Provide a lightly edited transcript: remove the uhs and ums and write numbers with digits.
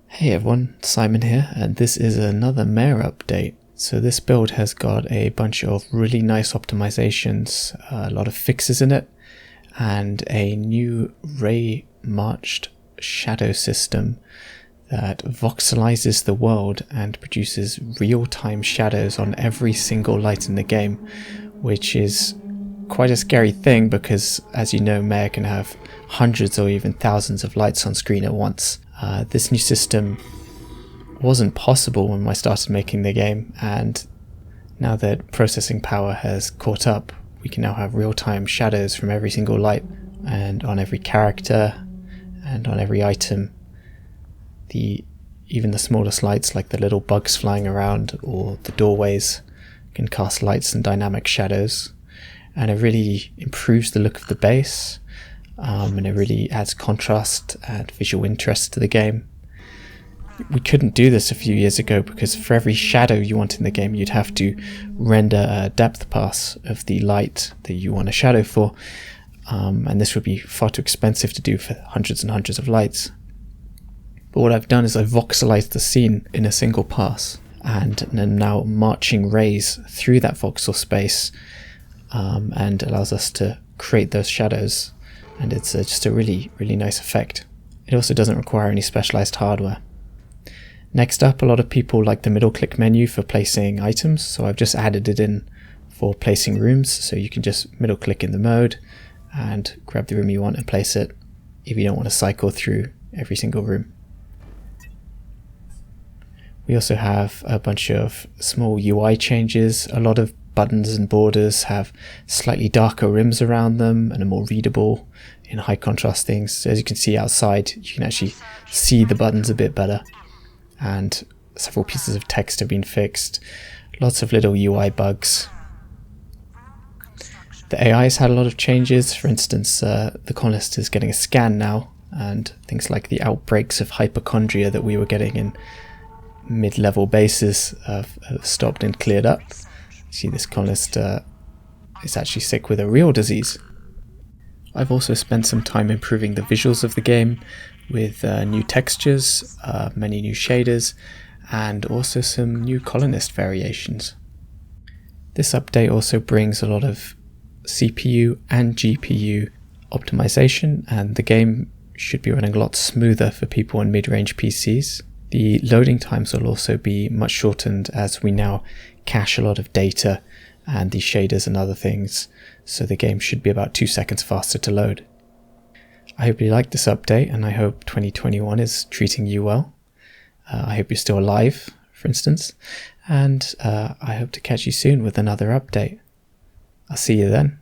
Hey everyone, Simon here, and this is another Maia update. So this build has got a bunch of really nice optimizations, a lot of fixes in it, and a new ray marched shadow system that voxelizes the world and produces real-time shadows on every single light in the game, which is quite a scary thing because, as you know, Maia can have hundreds or even thousands of lights on screen at once. This new system wasn't possible when I started making the game, and now that processing power has caught up, we can now have real-time shadows from every single light and on every character and on every item. Even the smallest lights, like the little bugs flying around or the doorways, can cast lights and dynamic shadows, and it really improves the look of the base, and it really adds contrast and visual interest to the game. We couldn't do this a few years ago because for every shadow you want in the game you'd have to render a depth pass of the light that you want a shadow for, and this would be far too expensive to do for hundreds and hundreds of lights. But what I've done is I've voxelized the scene in a single pass, and am now marching rays through that voxel space, and allows us to create those shadows, and it's just a really nice effect. It also doesn't require any specialized hardware. Next up, a lot of people like the middle click menu for placing items, so I've just added it in for placing rooms, so you can just middle click in the mode and grab the room you want and place it if you don't want to cycle through every single room. We also have a bunch of small UI changes. A lot of buttons and borders have slightly darker rims around them and are more readable in high contrast things. So as you can see outside, you can actually see the buttons a bit better, and several pieces of text have been fixed. Lots of little UI bugs. The AI has had a lot of changes. For instance, the colonist is getting a scan now, and things like the outbreaks of hypochondria that we were getting in mid-level bases have stopped and cleared up. See, this colonist is actually sick with a real disease. I've also spent some time improving the visuals of the game with new textures, many new shaders, and also some new colonist variations. This update also brings a lot of CPU and GPU optimization, and the game should be running a lot smoother for people on mid-range PCs. The loading times will also be much shortened as we now cache a lot of data and the shaders and other things, so the game should be about 2 seconds faster to load. I hope you liked this update, and I hope 2021 is treating you well. I hope you're still alive, for instance, and I hope to catch you soon with another update. I'll see you then.